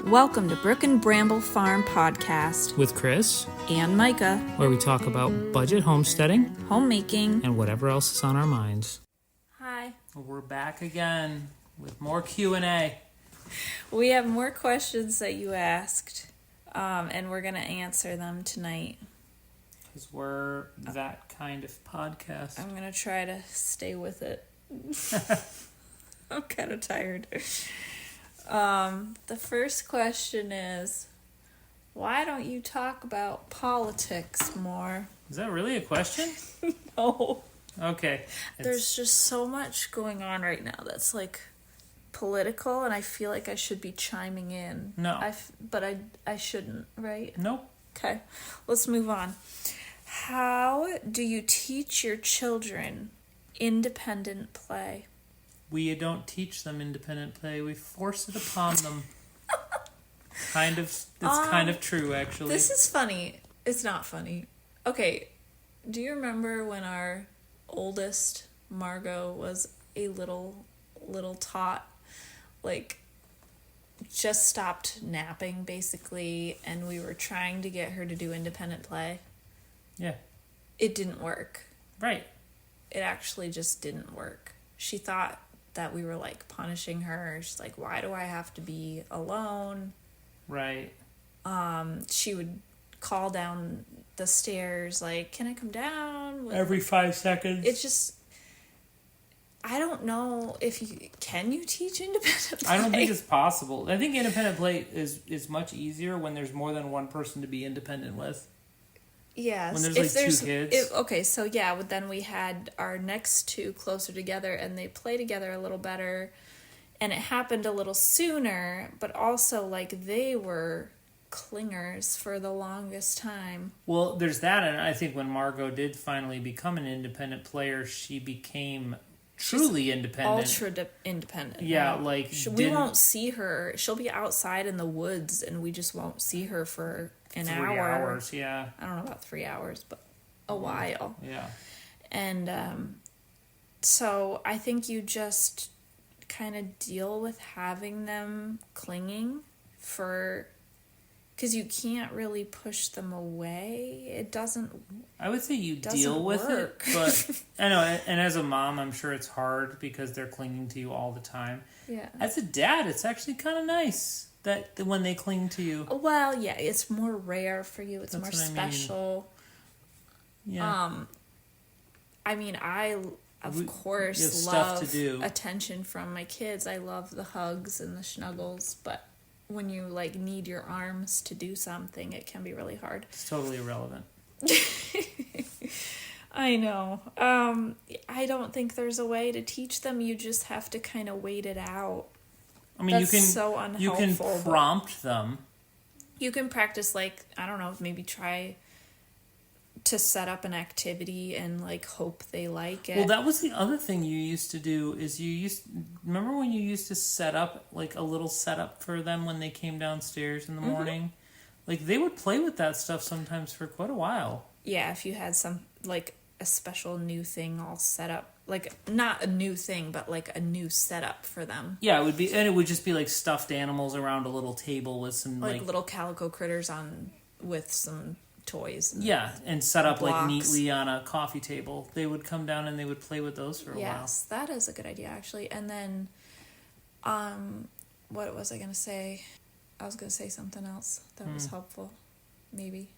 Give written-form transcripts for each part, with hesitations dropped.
Welcome to Brook and Bramble Farm Podcast with Chris and Micah, where we talk about budget homesteading, homemaking, and whatever else is on our minds. Hi. We're back again with more Q&A. We have more questions that you asked, and we're going to answer them tonight. Because we're that kind of podcast. I'm going to try to stay with it. I'm kind of tired. The first question is, why don't you talk about politics more? Is that really a question? No. Okay. There's just so much going on right now that's like political, and I feel like I should be chiming in. No. But I shouldn't, right? Nope. Okay, let's move on. How do you teach your children independent play? We don't teach them independent play. We force it upon them. It's kind of true, actually. This is funny. It's not funny. Okay, do you remember when our oldest, Margot, was a little tot? Like, just stopped napping, basically, and we were trying to get her to do independent play. Yeah. It didn't work. Right. It actually just didn't work. She thought that we were, like, punishing her. She's like, why do I have to be alone? Right. She would call down the stairs, like, can I come down? Every 5 seconds. It's just, I don't know if can you teach independent play? I don't think it's possible. I think independent play is much easier when there's more than one person to be independent with. Yes. When there's two kids. Okay, so yeah, but then we had our next two closer together, and they play together a little better, and it happened a little sooner, but also, like, they were clingers for the longest time. Well, there's that, and I think when Margot did finally become an independent player, she became truly independent. Ultra independent. Yeah, right? like... We won't see her. She'll be outside in the woods, and we just won't see her for an 3 hour. hours, yeah. I don't know about 3 hours, but a while. Yeah. And so I think you just kind of deal with having them clinging because you can't really push them away. It doesn't. I would say you deal with work. it, but I know, and as a mom, I'm sure it's hard because they're clinging to you all the time. Yeah. As a dad, it's actually kind of nice that when they cling to you. Well, yeah, it's more rare for you. It's That's more special. Yeah. I mean, I of course love attention from my kids. I love the hugs and the snuggles, but when you like need your arms to do something, it can be really hard. It's totally irrelevant. I know. I don't think there's a way to teach them. You just have to kind of wait it out. I mean, That's so unhelpful. You can prompt them. You can practice, like, I don't know, maybe try to set up an activity and, like, hope they like it. Well, that was the other thing you used to do is remember when you used to set up, like, a little setup for them when they came downstairs in the morning? Like, they would play with that stuff sometimes for quite a while. Yeah, if you had some, like, a special new thing all set up. Like, not a new thing, but, like, a new setup for them. Yeah, it would just be, like, stuffed animals around a little table with some, like little calico critters with some toys. And set up, blocks. like, neatly on a coffee table. They would come down and they would play with those for a while. Yes, that is a good idea, actually. And then, what was I going to say? I was going to say something else that was helpful, maybe.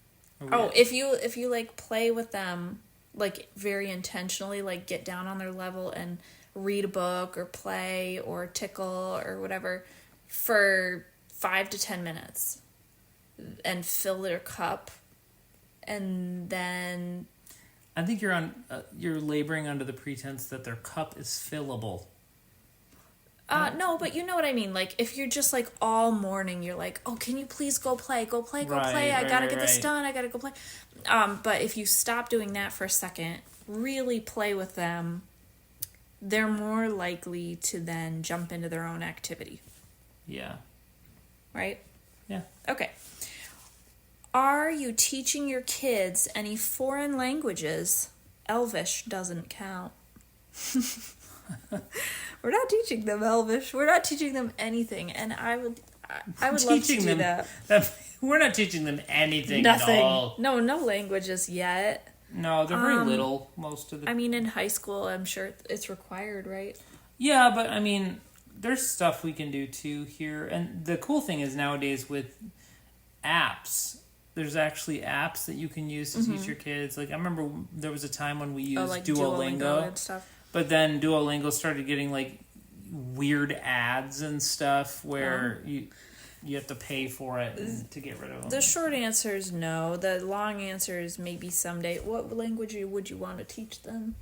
If you, like, play with them, like, very intentionally, like, get down on their level and read a book or play or tickle or whatever for 5 to 10 minutes and fill their cup, and then... I think you're laboring under the pretense that their cup is fillable. No, but you know what I mean. Like, if you're just, like, all morning, you're like, oh, can you please go play? I gotta get this done. I gotta go play. But if you stop doing that for a second, really play with them, they're more likely to then jump into their own activity. Yeah. Right? Yeah. Okay. Are you teaching your kids any foreign languages? Elvish doesn't count. We're not teaching them Elvish. We're not teaching them anything. And I would love to do that. We're not teaching them anything Nothing. at all. No languages yet. No, they're very little, most of the... I mean, in high school, I'm sure it's required, right? Yeah, but I mean, there's stuff we can do too here. And the cool thing is nowadays with apps, there's actually apps that you can use to teach your kids. Like, I remember there was a time when we used Duolingo and stuff. But then Duolingo started getting, like, weird ads and stuff where you have to pay for it to get rid of them. The short answer is no. The long answer is maybe someday. What language would you want to teach them?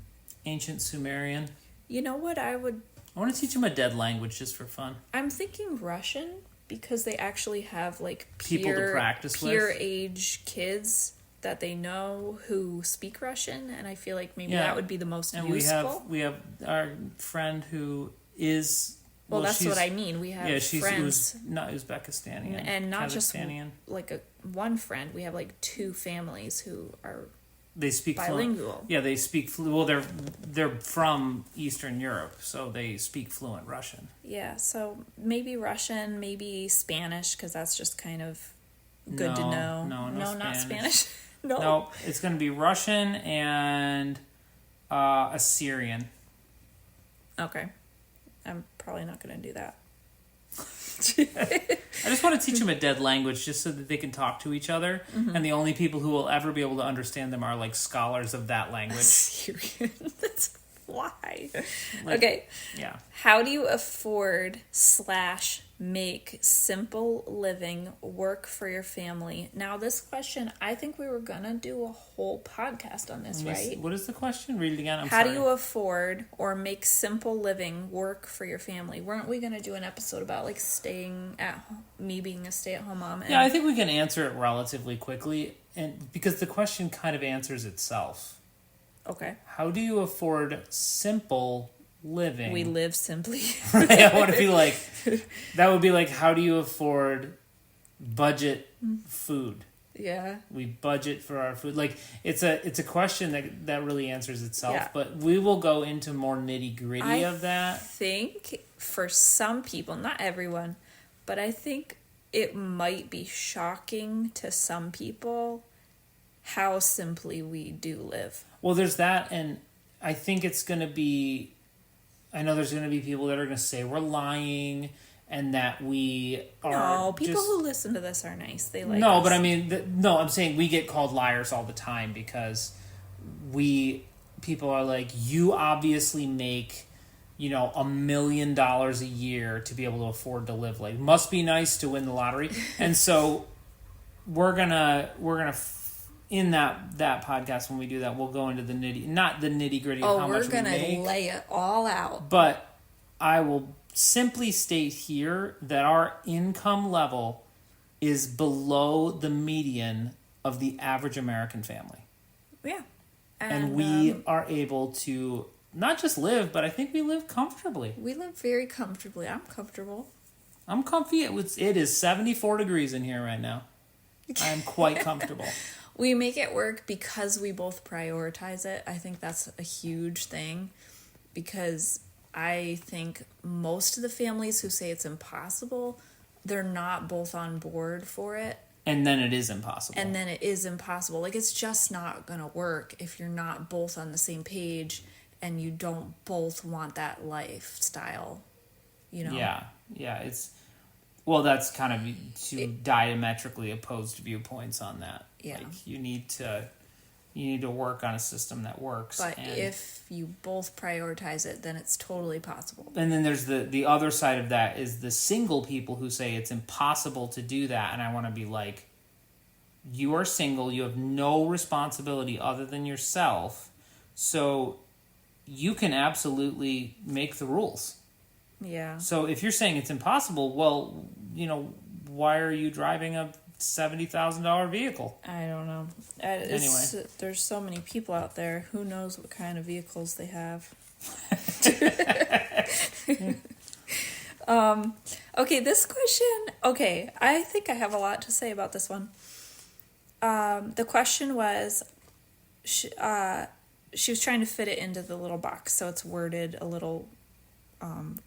Ancient Sumerian. You know what I would... I want to teach them a dead language just for fun. I'm thinking Russian because they actually have, like, people to practice with. Peer age kids that they know who speak Russian, and I feel like maybe that would be the most useful. We have our friend who is... Well, that's what I mean. We have friends. Not Uzbekistani. And not just like one friend. We have like two families who are they speak bilingual. They speak well, they're from Eastern Europe, so they speak fluent Russian. Yeah, so maybe Russian, maybe Spanish, because that's just kind of good to know. No, not Spanish. No, it's going to be Russian and Assyrian. Okay. I'm probably not going to do that. I just want to teach them a dead language just so that they can talk to each other. Mm-hmm. And the only people who will ever be able to understand them are like scholars of that language. Assyrian? That's why. Okay. Yeah. How do you afford / make simple living work for your family? Now, this question, I think we were going to do a whole podcast on this, right? What is the question? Read it again. How do you afford or make simple living work for your family? Weren't we going to do an episode about like staying at home, me being a stay-at-home mom? Yeah, I think we can answer it relatively quickly, and because the question kind of answers itself. Okay. How do you afford simple living? We live simply. Right? I want to be like, that would be like, how do you afford budget food? Yeah. We budget for our food. Like, it's a question that really answers itself, yeah. But we will go into more nitty gritty of that. I think for some people, not everyone, but I think it might be shocking to some people how simply we do live. Well, there's that, and I think it's going to be... I know there's going to be people that are going to say we're lying and that we are... No, people who listen to this are nice. They like No, us. but I mean... I'm saying we get called liars all the time because people are like, you obviously make, $1 million a year to be able to afford to live. Like, must be nice to win the lottery. And so we're gonna in that podcast, when we do that, we'll go into the not the nitty gritty of how much we make. We're gonna lay it all out. But I will simply state here that our income level is below the median of the average American family. Yeah. And we are able to not just live, but I think we live comfortably. We live very comfortably. I'm comfortable. I'm comfy. It is 74 degrees in here right now. I am quite comfortable. We make it work because we both prioritize it. I think that's a huge thing because I think most of the families who say it's impossible, they're not both on board for it. And then it is impossible. Like, it's just not going to work if you're not both on the same page and you don't both want that lifestyle, Yeah, it's... Well, that's kind of two diametrically opposed viewpoints on that. Yeah. Like, you need to work on a system that works. But if you both prioritize it, then it's totally possible. And then there's the other side of that is the single people who say it's impossible to do that. And I want to be like, you are single. You have no responsibility other than yourself. So you can absolutely make the rules. Yeah. So if you're saying it's impossible, well, why are you driving a $70,000 vehicle? I don't know. Anyway. There's so many people out there. Who knows what kind of vehicles they have? Okay, this question. Okay, I think I have a lot to say about this one. The question was, she was trying to fit it into the little box, so it's worded a little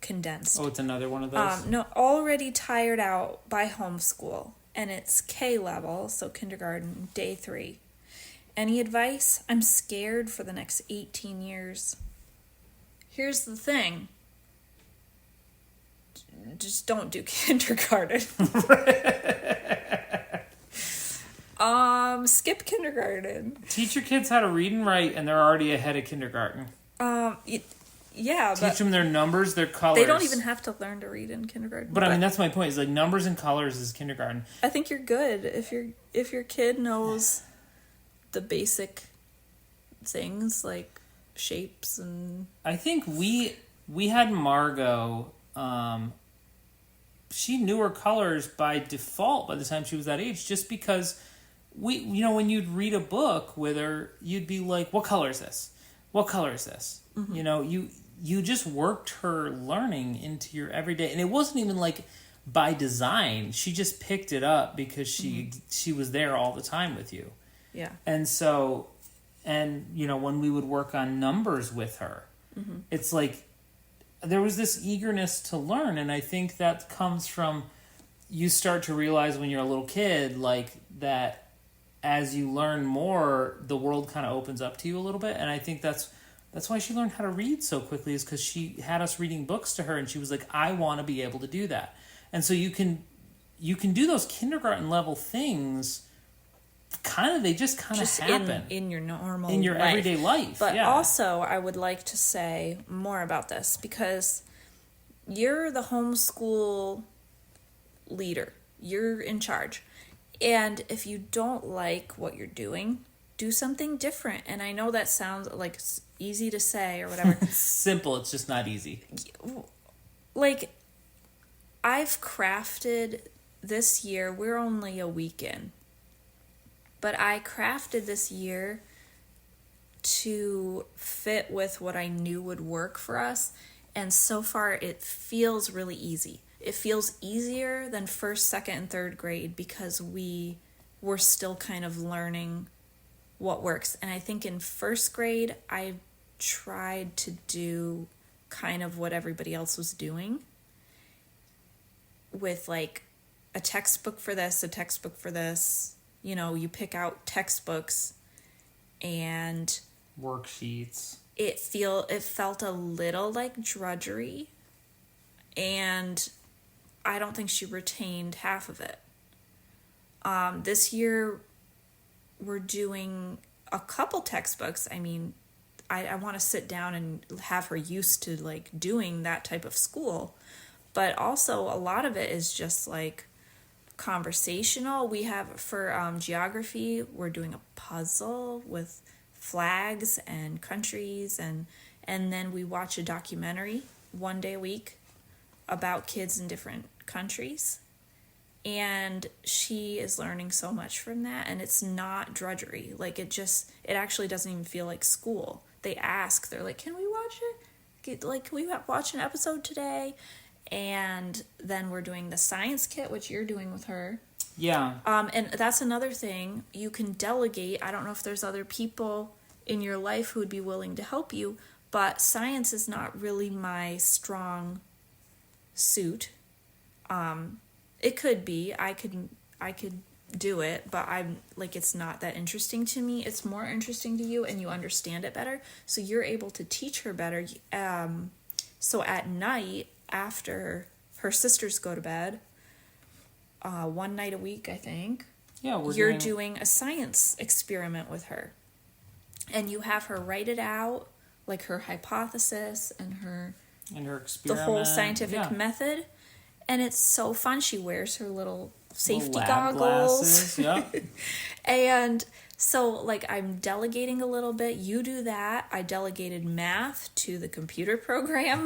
condensed. Oh, it's another one of those? No, already tired out by homeschool, and it's K level, so kindergarten, day 3. Any advice? I'm scared for the next 18 years. Here's the thing. Just don't do kindergarten. Skip kindergarten. Teach your kids how to read and write, and they're already ahead of kindergarten. Yeah, Teach them their numbers, their colors. They don't even have to learn to read in kindergarten. But I mean, that's my point. Is like numbers and colors is kindergarten. I think you're good if your kid knows the basic things like shapes and. I think we had Margot. She knew her colors by default by the time she was that age, just because when you'd read a book with her, you'd be like, "What color is this? What color is this?" Mm-hmm. You just worked her learning into your everyday, and it wasn't even like by design. She just picked it up because she was there all the time with you. Yeah. And so, when we would work on numbers with her, it's like there was this eagerness to learn, and I think that comes from you start to realize when you're a little kid, like that as you learn more, the world kind of opens up to you a little bit, and I think that's why she learned how to read so quickly, is because she had us reading books to her, and she was like, I want to be able to do that. And so you can do those kindergarten level things. They just happen in your normal in your everyday life. But also, I would like to say more about this because you're the homeschool leader. You're in charge, and if you don't like what you're doing, do something different. And I know that sounds like easy to say or whatever. It's simple. It's just not easy. Like, I've crafted this year. We're only a week in. But I crafted this year to fit with what I knew would work for us. And so far, it feels really easy. It feels easier than 1st, 2nd, and 3rd grade because we were still kind of learning what works. And I think in 1st grade, I tried to do kind of what everybody else was doing with like a textbook for this, a textbook for this. You pick out textbooks and worksheets. It felt a little like drudgery, and I don't think she retained half of it. This year we're doing a couple textbooks. I mean, I want to sit down and have her used to like doing that type of school, but also a lot of it is just like conversational. We have for geography, we're doing a puzzle with flags and countries, and then we watch a documentary one day a week about kids in different countries, and she is learning so much from that, and it's not drudgery. Like it actually doesn't even feel like school. They're like, can we watch it? Can we watch an episode today? And then we're doing the science kit, which you're doing with her. Yeah. And that's another thing. You can delegate. I don't know if there's other people in your life who would be willing to help you, but science is not really my strong suit. It could be. I could do it, but I'm like, it's not that interesting to me. It's more interesting to you, and you understand it better, so you're able to teach her better. So at night, after her sisters go to bed, one night a week, I think. Yeah, you're doing a science experiment with her, and you have her write it out, like her hypothesis and her experiment, the whole scientific method, and it's so fun. She wears her little safety goggles, and so like I'm delegating a little bit. You do that. I delegated math to the computer program.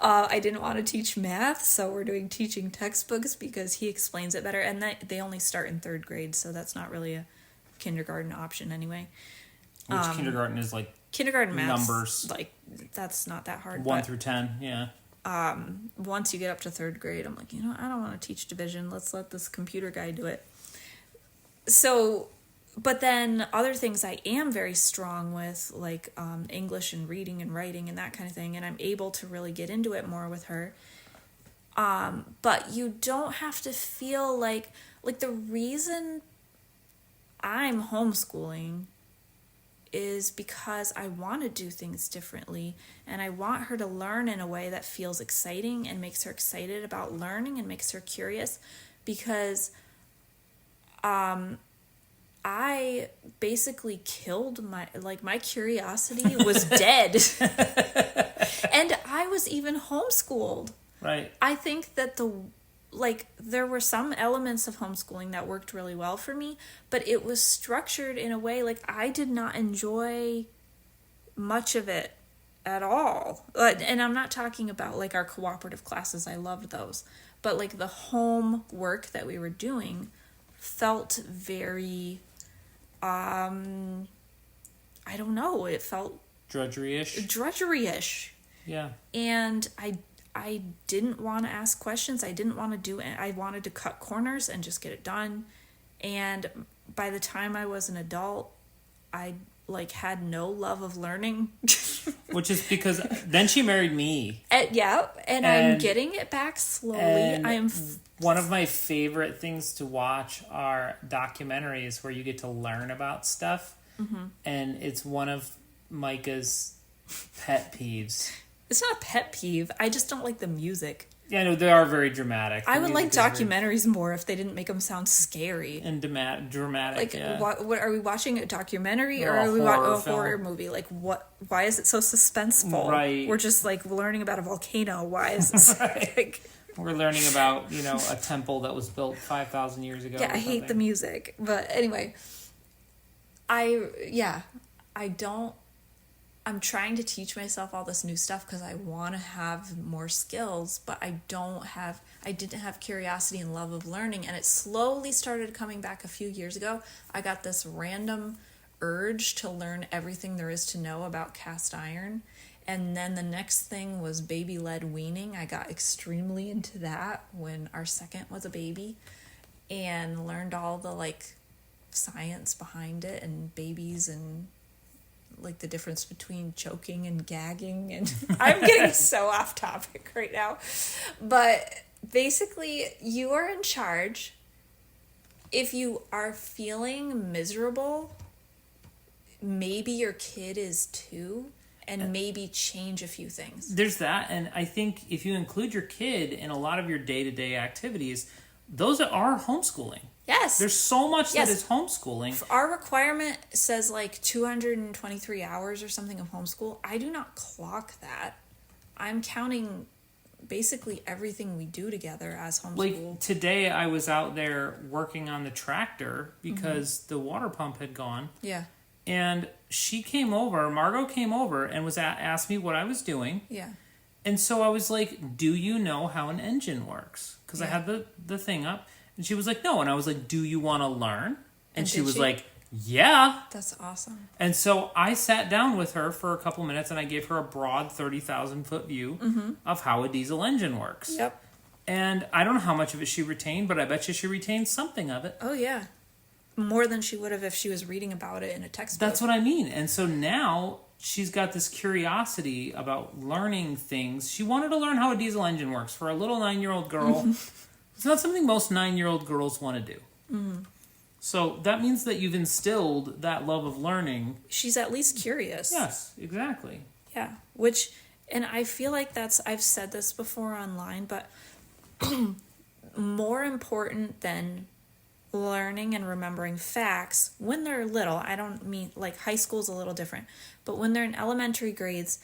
I didn't want to teach math, so we're doing teaching textbooks because he explains it better, and they only start in 3rd grade, so that's not really a kindergarten option anyway. Which kindergarten is like kindergarten math numbers, like that's not that hard. 1 through 10, yeah. Once you get up to 3rd grade, I'm like, I don't want to teach division. Let's let this computer guy do it. So but then other things I am very strong with, like English and reading and writing and that kind of thing, and I'm able to really get into it more with her. But you don't have to feel like the reason I'm homeschooling is because I want to do things differently, and I want her to learn in a way that feels exciting and makes her excited about learning and makes her curious, because I basically killed my curiosity was dead. And I was even homeschooled. Right. I think that there were some elements of homeschooling that worked really well for me, but it was structured in a way I did not enjoy much of it at all. And I'm not talking about our cooperative classes. I loved those. But the home work that we were doing felt very, I don't know, it felt drudgery-ish. Yeah. And I didn't want to ask questions. I didn't want to do it. I wanted to cut corners and just get it done. And by the time I was an adult, I had no love of learning. Which is because then she married me. And I'm getting it back slowly. One of my favorite things to watch are documentaries where you get to learn about stuff. Mm-hmm. And it's one of Micah's pet peeves. It's not a pet peeve. I just don't like the music. Yeah, no, they are very dramatic. I would like documentaries more if they didn't make them sound scary. And dramatic, yeah. What are we watching, a documentary or are we watching a horror movie? Why is it so suspenseful? Right. We're just learning about a volcano. Why is this right. We're learning about, a temple that was built 5,000 years ago. Yeah, I hate the music. But anyway, I'm trying to teach myself all this new stuff because I want to have more skills, but I didn't have curiosity and love of learning, and it slowly started coming back a few years ago. I got this random urge to learn everything there is to know about cast iron, and then the next thing was baby-led weaning. I got extremely into that when our second was a baby, and learned all the science behind it and babies and the difference between choking and gagging, and I'm getting so off topic right now. But basically, you are in charge. If you are feeling miserable, maybe your kid is too, and maybe change a few things. There's that, and I think if you include your kid in a lot of your day-to-day activities, those are homeschooling. Yes. There's so much that is homeschooling. Our requirement says 223 hours or something of homeschool. I do not clock that. I'm counting basically everything we do together as homeschool. Today I was out there working on the tractor because the water pump had gone. Yeah. And Margot came over and asked me what I was doing. Yeah. And so I was like, do you know how an engine works? Because I had the thing up. And she was like, no. And I was like, do you want to learn? And she was like, yeah. That's awesome. And so I sat down with her for a couple minutes and I gave her a broad 30,000-foot view of how a diesel engine works. Yep. And I don't know how much of it she retained, but I bet you she retained something of it. Oh, yeah. More than she would have if she was reading about it in a textbook. That's what I mean. And so now she's got this curiosity about learning things. She wanted to learn how a diesel engine works for a little 9-year-old girl. It's not something most 9-year-old girls want to do. Mm-hmm. So that means that you've instilled that love of learning. She's at least curious. Yes, exactly. Yeah, and I feel like I've said this before online, but more important than learning and remembering facts when they're little, I don't mean high school's a little different, but when they're in elementary grades,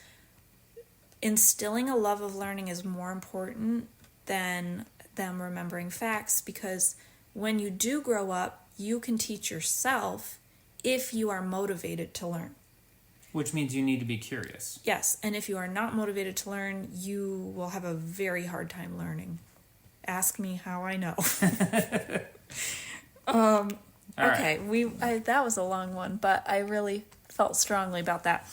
instilling a love of learning is more important than them remembering facts, because when you do grow up, you can teach yourself if you are motivated to learn. Which means you need to be curious. Yes, and if you are not motivated to learn, you will have a very hard time learning. Ask me how I know. Okay, right. That was a long one, but I really felt strongly about that.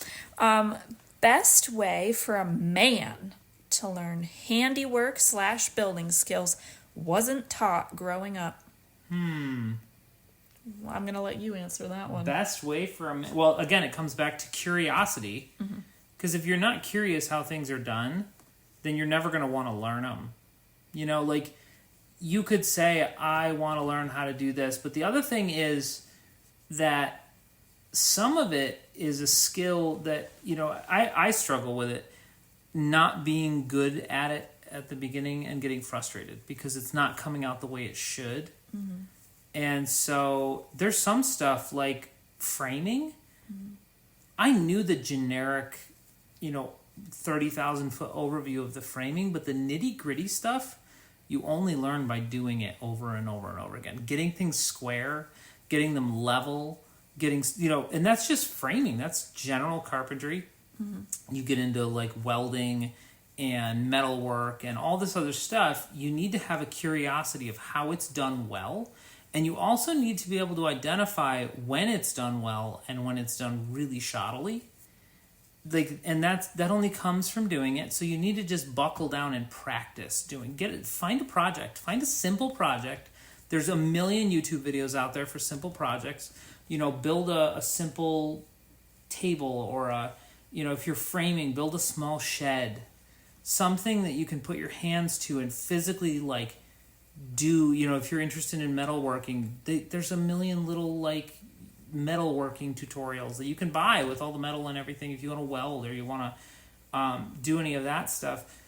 Best way for a man to learn handiwork / building skills wasn't taught growing up. I'm going to let you answer that one. Best way for well, again, it comes back to curiosity. Because if you're not curious how things are done, then you're never going to want to learn them. You know, like, you could say, I want to learn how to do this. But the other thing is that some of it is a skill that, you know, I struggle with it, not being good at it at the beginning and getting frustrated because it's not coming out the way it should. And so there's some stuff like framing. I knew the generic, you know, 30,000 foot overview of the framing, but the nitty gritty stuff, you only learn by doing it over and over and over again. Getting things square, getting them level, you know, and that's just framing. That's general carpentry. You get into like welding and metalwork and all this other stuff. You need to have a curiosity of how it's done well. And you also need to be able to identify when it's done well and when it's done really shoddily. Like, and that only comes from doing it. So you need to just buckle down and practice doing. Find a project. Find a simple project. There's a million YouTube videos out there for simple projects. You know, build a simple table or you know, if you're framing, build a small shed. Something that you can put your hands to and physically like do, you know, if you're interested in metalworking, there's a million little like metalworking tutorials that you can buy with all the metal and everything. If you want to weld or you want to do any of that stuff,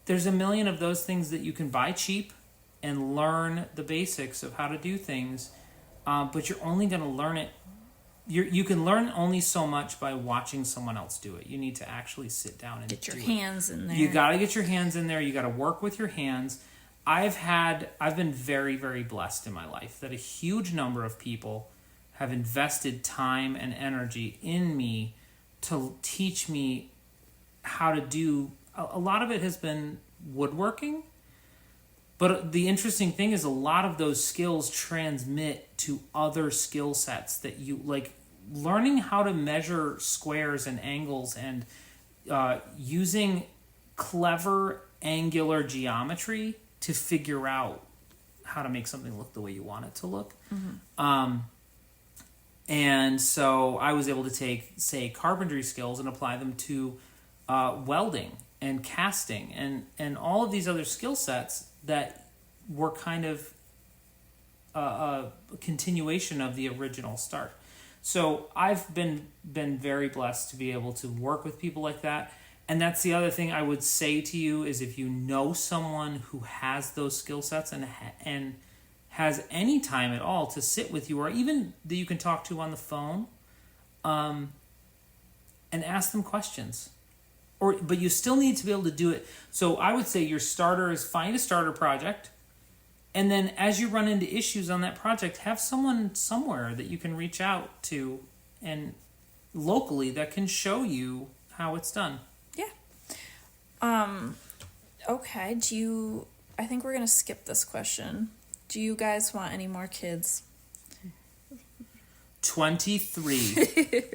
there's a million of those things that you can buy cheap and learn the basics of how to do things. But you're only going to learn it. You can learn only so much by watching someone else do it. You need to actually sit down and get your hands in there. You got to get your hands in there. You got to work with your hands. I've been very, very blessed in my life that a huge number of people have invested time and energy in me to teach me how to do. A lot of it has been woodworking, but the interesting thing is a lot of those skills transmit to other skill sets that you like. Learning how to measure squares and angles and using clever angular geometry to figure out how to make something look the way you want it to look. And so I was able to take, say, carpentry skills and apply them to welding and casting and all of these other skill sets that were kind of a continuation of the original start. So I've been very blessed to be able to work with people like that. And that's the other thing I would say to you is if you know someone who has those skill sets and has any time at all to sit with you or even that you can talk to on the phone and ask them questions. But you still need to be able to do it. So I would say your starter is find a starter project. And then as you run into issues on that project, have someone somewhere that you can reach out to and locally that can show you how it's done. Yeah. Okay. I think we're going to skip this question. Do you guys want any more kids? 23.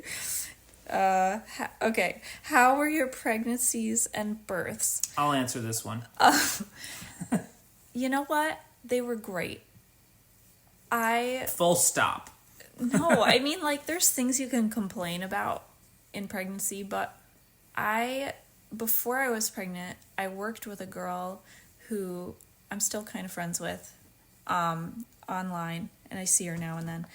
Okay. How were your pregnancies and births? I'll answer this one. You know what? They were great. Full stop. No, I mean, like, there's things you can complain about in pregnancy, but before I was pregnant, I worked with a girl who I'm still kind of friends with online, and I see her now and then.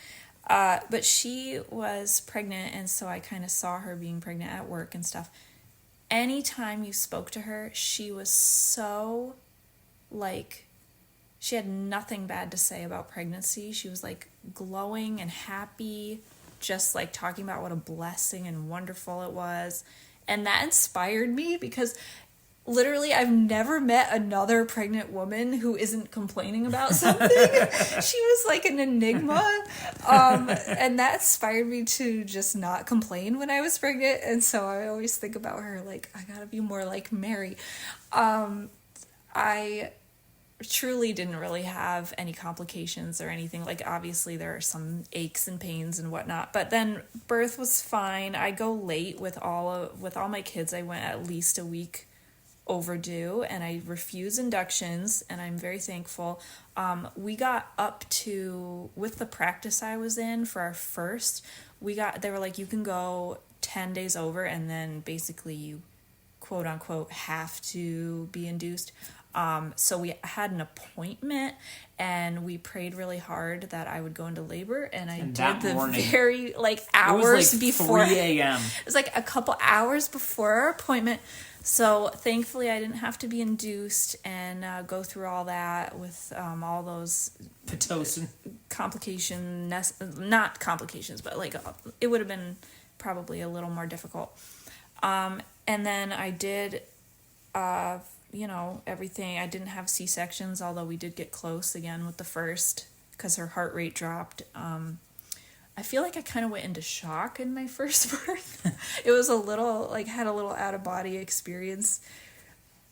But she was pregnant, and so I kind of saw her being pregnant at work and stuff. Anytime you spoke to her, she was so, like, she had nothing bad to say about pregnancy. She was, like, glowing and happy, just, like, talking about what a blessing and wonderful it was. And that inspired me because literally I've never met another pregnant woman who isn't complaining about something. She was like an enigma. And that inspired me to just not complain when I was pregnant. And so I always think about her like, I gotta be more like Mary. I truly didn't really have any complications or anything. Like, obviously there are some aches and pains and whatnot, but then birth was fine. I go late with all my kids. I went at least a week overdue, and I refuse inductions, and I'm very thankful. We got up to, with the practice I was in for our first, they were like, you can go 10 days over, and then basically you quote unquote have to be induced. So we had an appointment, and we prayed really hard that I would go into labor, and I did the morning, very hours before 3 a.m. It was like a couple hours before our appointment. So thankfully I didn't have to be induced and go through all that with all those Pitocin not complications, but it would have been probably a little more difficult. And then I did, everything. I didn't have C-sections, although we did get close again with the first because her heart rate dropped. I feel like I kind of went into shock in my first birth. It was a little, had a little out-of-body experience.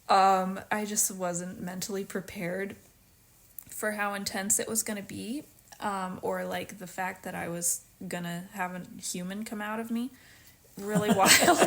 I just wasn't mentally prepared for how intense it was going to be, or the fact that I was going to have a human come out of me. Really wild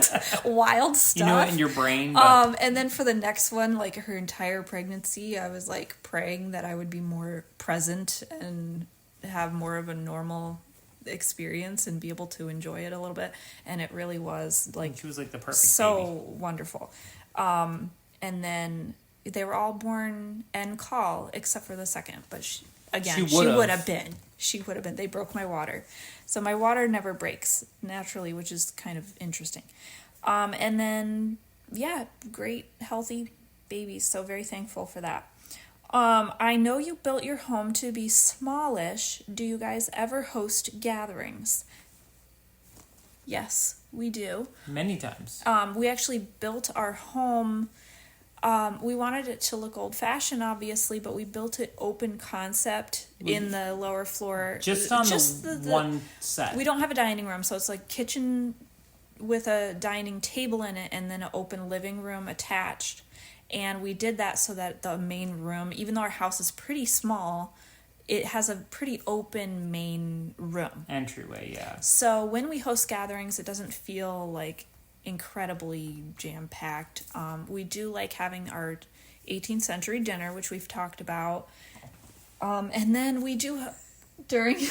stuff. You know it in your brain. But... and then for the next one, her entire pregnancy, I was praying that I would be more present and have more of a normal experience and be able to enjoy it a little bit. And it really was she was the perfect so baby. Wonderful. And then they were all born en call except for the second, but she would have been. They broke my water. So my water never breaks naturally, which is kind of interesting. And then, great, healthy babies. So very thankful for that. I know you built your home to be smallish. Do you guys ever host gatherings? Yes, we do. Many times. We actually built our home. We wanted it to look old-fashioned, obviously, but we built it open concept in the lower floor. Just on the one set. We don't have a dining room, so it's kitchen with a dining table in it and then an open living room attached. And we did that so that the main room, even though our house is pretty small, it has a pretty open main room. Entryway, yeah. So when we host gatherings, it doesn't feel incredibly jam-packed. We do having our 18th century dinner, which we've talked about. And then we do during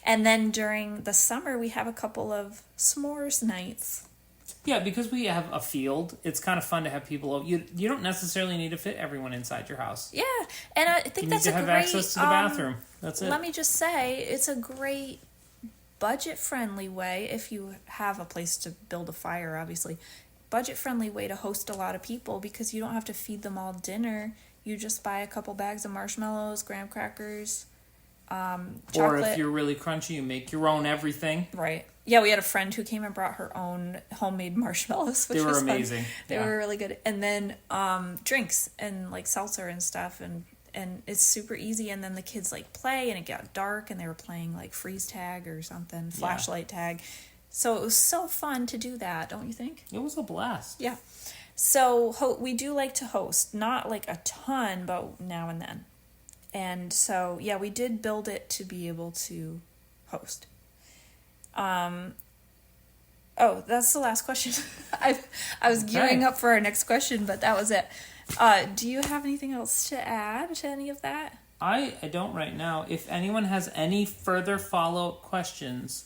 the summer, we have a couple of s'mores nights. Yeah, because we have a field, it's kind of fun to have people over. You don't necessarily need to fit everyone inside your house. Yeah, and I think that's a great... You need to have access to the bathroom. That's it. Let me just say, it's a great budget-friendly way, if you have a place to build a fire, obviously. Budget-friendly way to host a lot of people because you don't have to feed them all dinner. You just buy a couple bags of marshmallows, graham crackers, chocolate. Or if you're really crunchy, you make your own everything. Right. Yeah, we had a friend who came and brought her own homemade marshmallows, which was amazing. Fun. They were really good. And then drinks and seltzer and stuff, and it's super easy. And then the kids play, and it got dark, and they were playing freeze tag or something, flashlight tag. So it was so fun to do that, don't you think? It was a blast. Yeah. So we do like to host, not a ton, but now and then. And so we did build it to be able to host. That's the last question. I was gearing up for our next question, but that was it. Do you have anything else to add to any of that? I don't right now. If anyone has any further follow-up questions,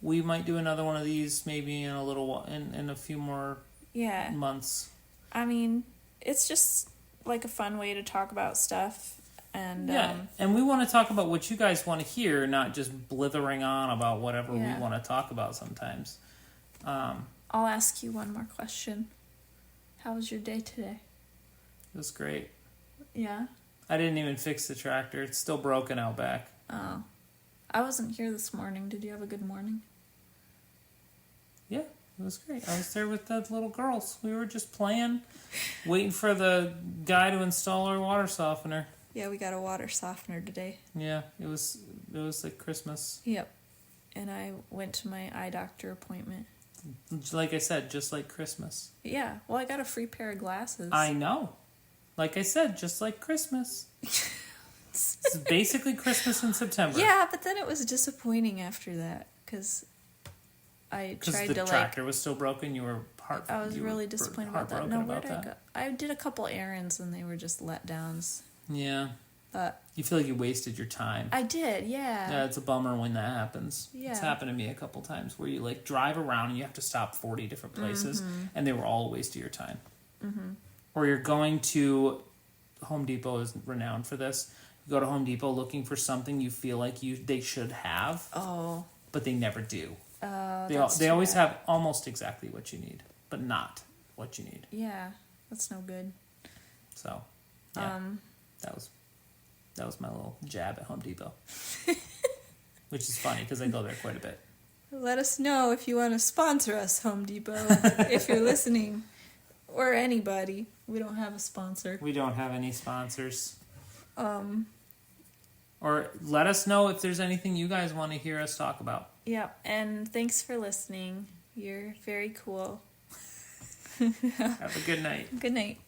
we might do another one of these maybe in a little while, in a few more months. I mean, it's just a fun way to talk about stuff. And and we want to talk about what you guys want to hear, not just blithering on about whatever we want to talk about sometimes. I'll ask you one more question. How was your day today? It was great. Yeah? I didn't even fix the tractor. It's still broken out back. Oh. I wasn't here this morning. Did you have a good morning? Yeah, it was great. I was there with the little girls. We were just playing, waiting for the guy to install our water softener. Yeah, we got a water softener today. Yeah, it was Christmas. Yep. And I went to my eye doctor appointment. Like I said, just like Christmas. Yeah, well, I got a free pair of glasses. I know. Like I said, just like Christmas. It's basically Christmas in September. Yeah, but then it was disappointing after that, because I tried to the tractor was still broken, you were I was really disappointed about that. No, where did I go? I did a couple errands and they were just letdowns. Yeah. But you feel like you wasted your time. I did, yeah. Yeah, it's a bummer when that happens. Yeah. It's happened to me a couple times where you like drive around and you have to stop 40 different places and they were all a waste of your time. Mm-hmm. Or you're going to Home Depot is renowned for this. You go to Home Depot looking for something you feel like they should have. Oh. But they never do. They always have almost exactly what you need, but not what you need. Yeah, that's no good. So, yeah, that was my little jab at Home Depot, which is funny because I go there quite a bit. Let us know if you want to sponsor us, Home Depot, if you're listening, or anybody. We don't have a sponsor. We don't have any sponsors. Or let us know if there's anything you guys want to hear us talk about. Yeah, and thanks for listening. You're very cool. Have a good night. Good night.